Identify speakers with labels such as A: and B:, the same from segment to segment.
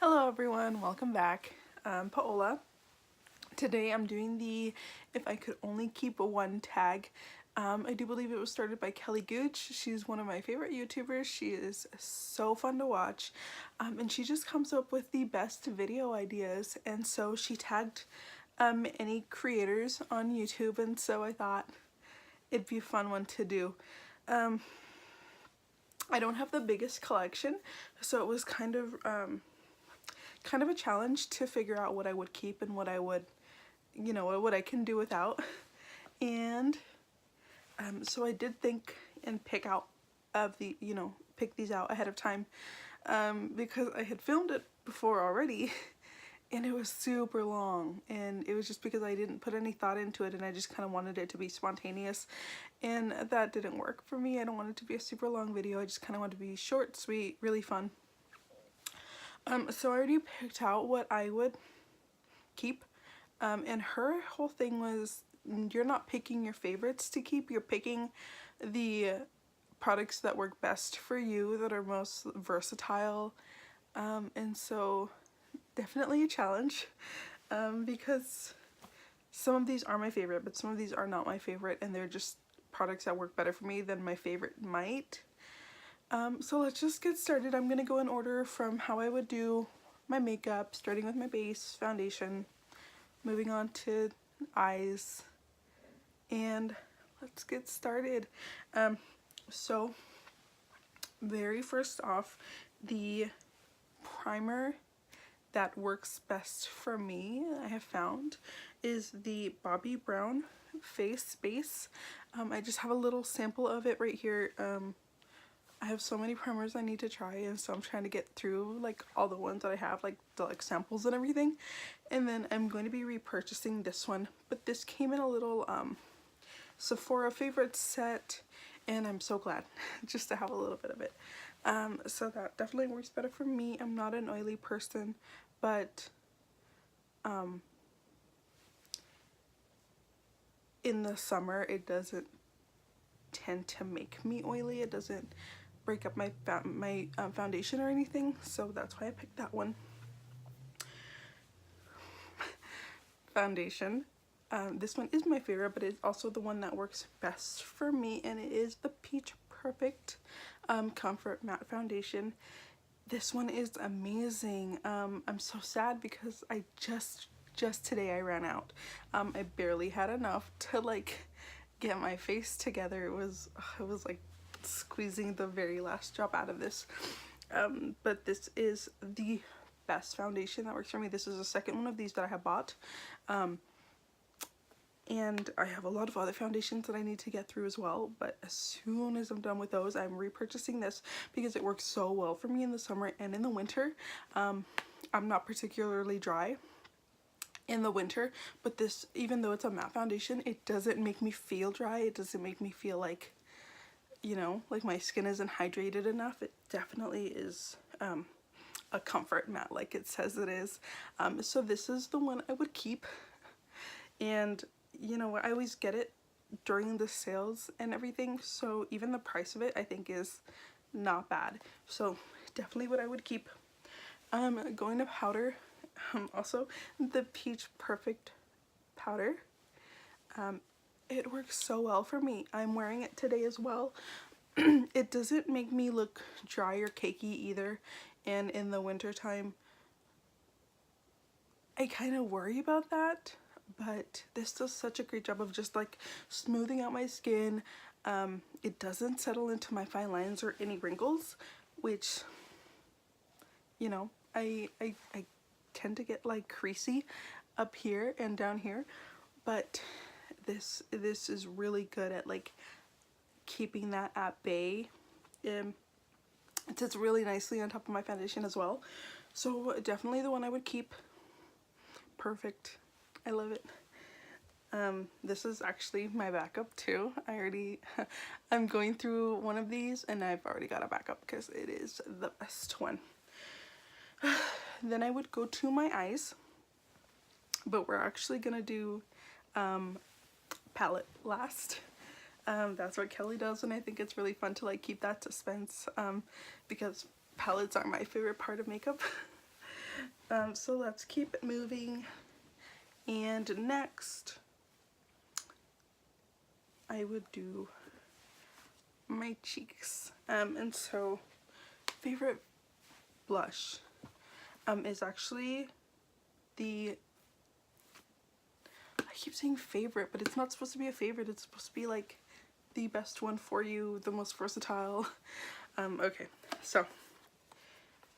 A: Hello everyone, welcome back. I'm Paola. Today I'm doing the If I Could Only Keep One tag. I do believe it was started by Kelly Gooch. She's one of my favorite YouTubers. She is so fun to watch, and she just comes up with the best video ideas, and so she tagged any creators on YouTube, and so I thought it'd be a fun one to do. I don't have the biggest collection, so it was kind of a challenge to figure out what I would keep and what I would, what I can do without. And so I did think and pick these out ahead of time, because I had filmed it before already and it was super long, and it was just because I didn't put any thought into it and I just kind of wanted it to be spontaneous, and that didn't work for me. I don't want it to be a super long video. I just kind of want it to be short, sweet, really fun. So I already picked out what I would keep, and her whole thing was, you're not picking your favorites to keep, you're picking the products that work best for you, that are most versatile, and so definitely a challenge, because some of these are my favorite, but some of these are not my favorite, and they're just products that work better for me than my favorite might. So let's just get started. I'm gonna go in order from how I would do my makeup, starting with my base, foundation, moving on to eyes, and let's get started. So very first off, the primer that works best for me, I have found, is the Bobbi Brown face base. I just have a little sample of it right here. I have so many primers I need to try, and so I'm trying to get through like all the ones that I have, like the samples and everything, and then I'm going to be repurchasing this one. But this came in a little Sephora favorite set, and I'm so glad just to have a little bit of it. So that definitely works better for me. I'm not an oily person, but in the summer it doesn't tend to make me oily. It doesn't break up my foundation or anything, so that's why I picked that one. Foundation. This one is my favorite, but it's also the one that works best for me, and it is the Peach Perfect Comfort Matte Foundation. This one is amazing. I'm so sad because I just today I ran out. I barely had enough to like get my face together. It was like squeezing the very last drop out of this. But this is the best foundation that works for me. This is the second one of these that I have bought. And I have a lot of other foundations that I need to get through as well, but as soon as I'm done with those, I'm repurchasing this because it works so well for me in the summer and in the winter. I'm not particularly dry in the winter, but this, even though it's a matte foundation, it doesn't make me feel dry. It doesn't make me feel like, like my skin isn't hydrated enough. It definitely is a comfort matte like it says it is. So this is the one I would keep, and I always get it during the sales and everything, so even the price of it I think is not bad. So definitely what I would keep. Going to powder, also the Peach Perfect powder. It works so well for me. I'm wearing it today as well. It doesn't make me look dry or cakey either, and in the winter time I kind of worry about that, but this does such a great job of just like smoothing out my skin. It doesn't settle into my fine lines or any wrinkles, which, I tend to get like creasy up here and down here, but this is really good at like keeping that at bay. It sits really nicely on top of my foundation as well, so definitely the one I would keep. Perfect. I love it. This is actually my backup too. I'm going through one of these and I've already got a backup because it is the best one. Then I would go to my eyes, but we're actually gonna do palette last. That's what Kelly does, and I think it's really fun to like keep that suspense, because palettes are my favorite part of makeup. So let's keep it moving. And next, I would do my cheeks. And so, favorite blush is actually the, I keep saying favorite, but it's not supposed to be a favorite. It's supposed to be like the best one for you, the most versatile. Okay, so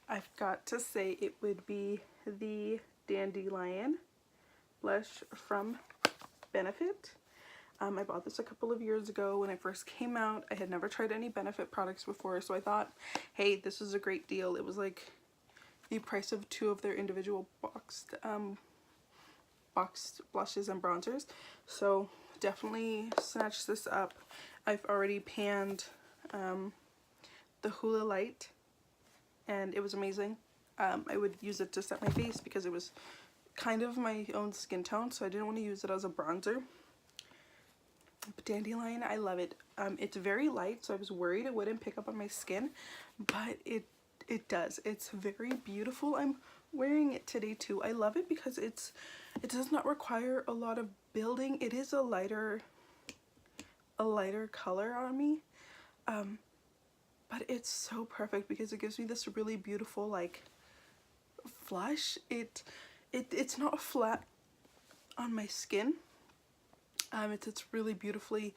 A: I've got to say it would be the Dandelion blush from Benefit. I bought this a couple of years ago when it first came out. I had never tried any Benefit products before, so I thought, hey, this is a great deal. It was like the price of 2 of their individual boxed blushes and bronzers. So definitely snatch this up. I've already panned the Hoola Light, and it was amazing. I would use it to set my face because it was kind of my own skin tone, so I didn't want to use it as a bronzer. But Dandelion, I love it. It's very light, so I was worried it wouldn't pick up on my skin, but it does. It's very beautiful. I'm wearing it today too. I love it because it does not require a lot of building. It is a lighter color on me, but it's so perfect because it gives me this really beautiful like flush. It's not flat on my skin. It's really beautifully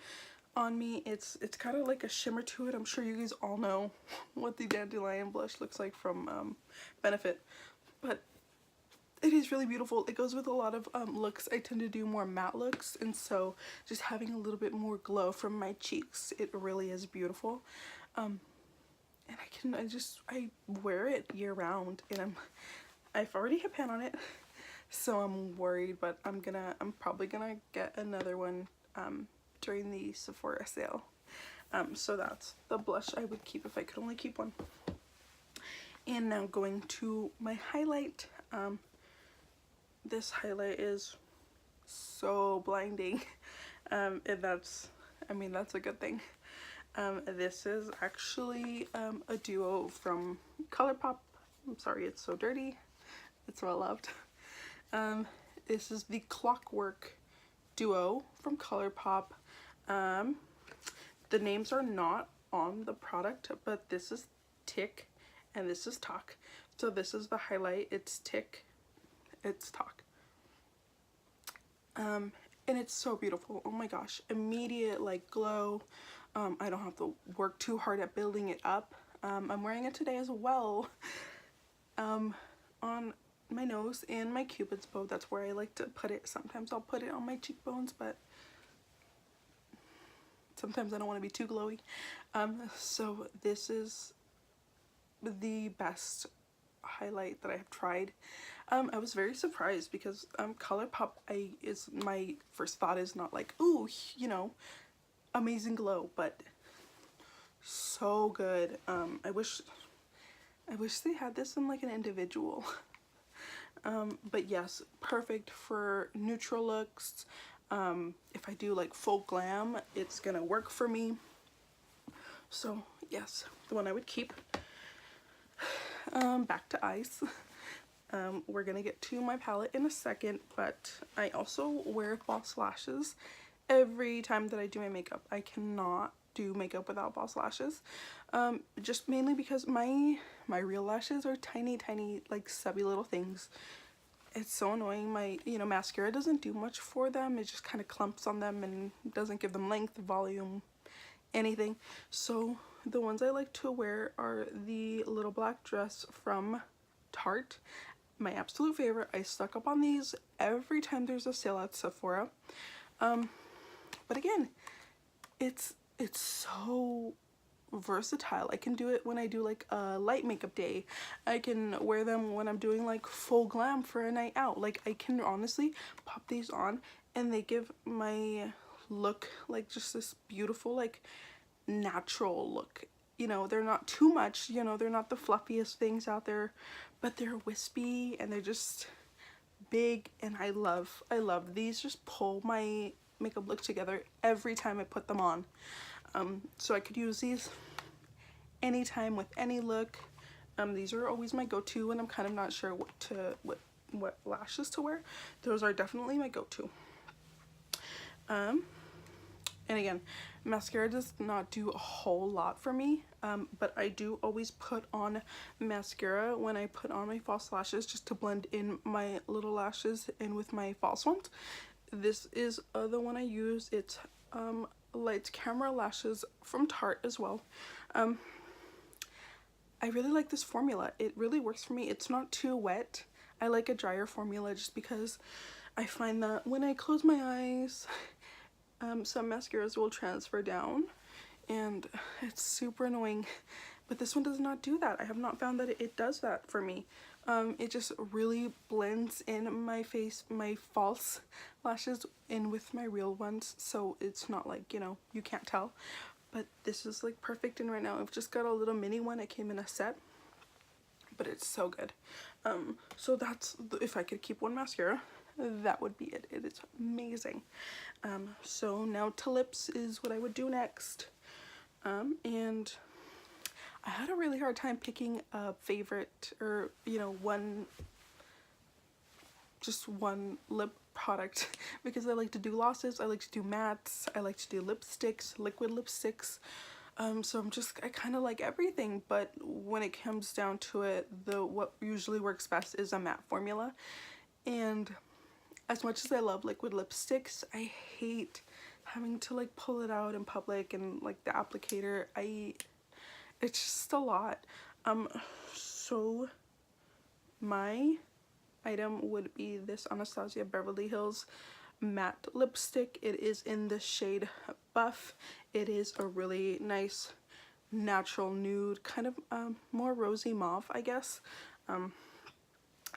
A: on me. It's kind of like a shimmer to it. I'm sure you guys all know what the Dandelion blush looks like from Benefit, but it is really beautiful. It goes with a lot of looks. I tend to do more matte looks, and so just having a little bit more glow from my cheeks, it really is beautiful. And I wear it year round, and I've already hit pan on it. So I'm worried, but I'm probably gonna get another one during the Sephora sale. So that's the blush I would keep if I could only keep one. And now going to my highlight. This highlight is so blinding, and that's a good thing. This is actually a duo from ColourPop. I'm sorry it's so dirty. It's well loved. This is the Clockwork duo from ColourPop. The names are not on the product, but this is Tick and this is Talk. So this is the highlight. It's Tick, it's Talk. And it's so beautiful. Oh my gosh, immediate like glow. I don't have to work too hard at building it up. I'm wearing it today as well. On my nose and my Cupid's bow. That's where I like to put it. Sometimes I'll put it on my cheekbones, but sometimes I don't want to be too glowy. So this is the best highlight that I have tried. I was very surprised because ColourPop, my first thought is not like, ooh, you know, amazing glow, but so good. I wish they had this in like an individual. But yes, perfect for neutral looks. If I do like full glam, it's gonna work for me. So yes, the one I would keep. Back to eyes. We're gonna get to my palette in a second, but I also wear false lashes every time that I do my makeup. I cannot do makeup without false lashes, just mainly because my real lashes are tiny like stubby little things. It's so annoying. My mascara doesn't do much for them. It just kind of clumps on them and doesn't give them length, volume, anything. So the ones I like to wear are the little black dress from Tarte. My absolute favorite. I stock up on these every time there's a sale at Sephora. But again, it's so versatile. I can do it when I do like a light makeup day. I can wear them when I'm doing like full glam for a night out. Like I can honestly pop these on and they give my look like just this beautiful like natural look. You know, they're not too much, you know, they're not the fluffiest things out there, but they're wispy and they're just big, and I love these. Just pull my makeup look together every time I put them on. So I could use these anytime with any look. These are always my go-to when I'm kind of not sure what lashes to wear. Those are definitely my go-to. And again, mascara does not do a whole lot for me, but I do always put on mascara when I put on my false lashes, just to blend in my little lashes in with my false ones. This is the one I use. It's Lights Camera Lashes from Tarte as well. I really like this formula. It really works for me. It's not too wet. I like a drier formula just because I find that when I close my eyes, some mascaras will transfer down and it's super annoying, but this one does not do that. I have not found that it does that for me. It just really blends in my face, my false lashes in with my real ones, so it's not like, you know, you can't tell. But this is like perfect, and right now I've just got a little mini one. It came in a set, but it's so good. So that's, if I could keep one mascara, that would be it. It is amazing. So now to lips is what I would do next. And I had a really hard time picking a favorite, or, you know, just one lip product, because I like to do glosses, I like to do mattes, I like to do lipsticks, liquid lipsticks. So I kind of like everything, but when it comes down to it, what usually works best is a matte formula. And as much as I love liquid lipsticks, I hate having to like pull it out in public, and like the applicator, it's just a lot. So my item would be this Anastasia Beverly Hills matte lipstick. It is in the shade Buff. It is a really nice natural nude, kind of more rosy mauve, I guess.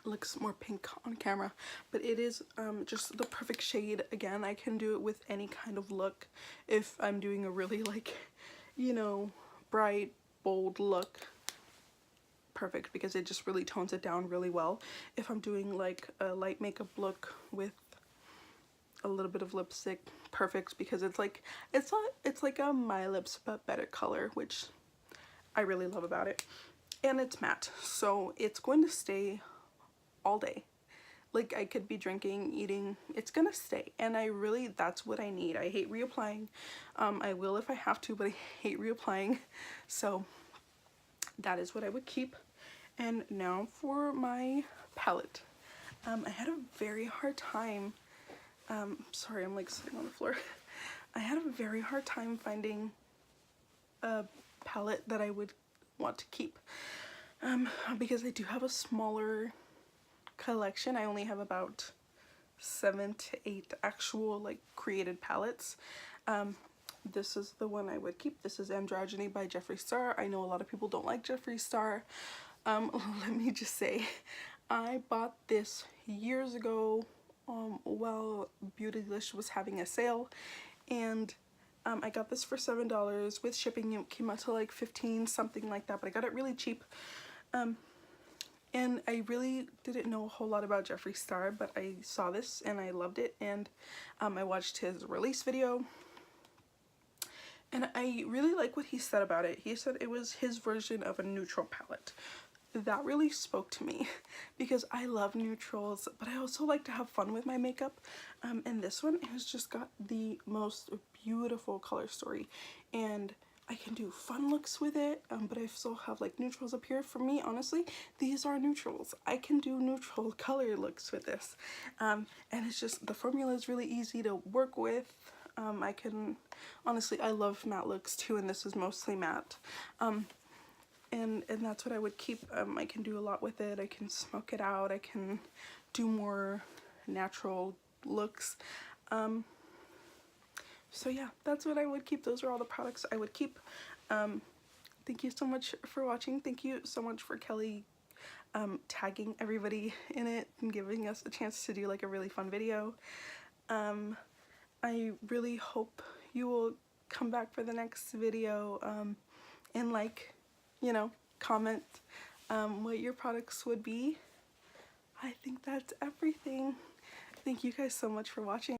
A: Looks more pink on camera, but it is just the perfect shade. Again, I can do it with any kind of look. If I'm doing a really, like, you know, bright, bold look, perfect, because it just really tones it down really well. If I'm doing like a light makeup look with a little bit of lipstick, perfect, because it's like a My Lips but better color, which I really love about it. And it's matte, so it's going to stay all day. Like, I could be drinking, eating, it's gonna stay, and that's what I need. I hate reapplying. I will if I have to, but I hate reapplying. So that is what I would keep. And now for my palette. I had a very hard time, sorry, I'm like sitting on the floor. I had a very hard time finding a palette that I would want to keep, because I do have a smaller collection. I only have about 7 to 8 actual like created palettes. This is the one I would keep. This is Androgyny by Jeffree Star. I know a lot of people don't like Jeffree Star. Let me just say, I bought this years ago while Beautylish was having a sale, and I got this for $7 with shipping. It came out to like 15, something like that, but I got it really cheap. And I really didn't know a whole lot about Jeffree Star, but I saw this and I loved it, and I watched his release video, and I really like what he said about it. He said it was his version of a neutral palette. That really spoke to me, because I love neutrals, but I also like to have fun with my makeup, and this one has just got the most beautiful color story, and I can do fun looks with it, but I still have like neutrals up here. For me, honestly, these are neutrals. I can do neutral color looks with this, and it's just, the formula is really easy to work with. I can, honestly, I love matte looks too, and this is mostly matte. And that's what I would keep. I can do a lot with it. I can smoke it out. I can do more natural looks. So yeah, that's what I would keep. Those are all the products I would keep. Thank you so much for watching. Thank you so much for Kelly tagging everybody in it and giving us a chance to do like a really fun video. I really hope you will come back for the next video, and like, you know, comment what your products would be. I think that's everything. Thank you guys so much for watching.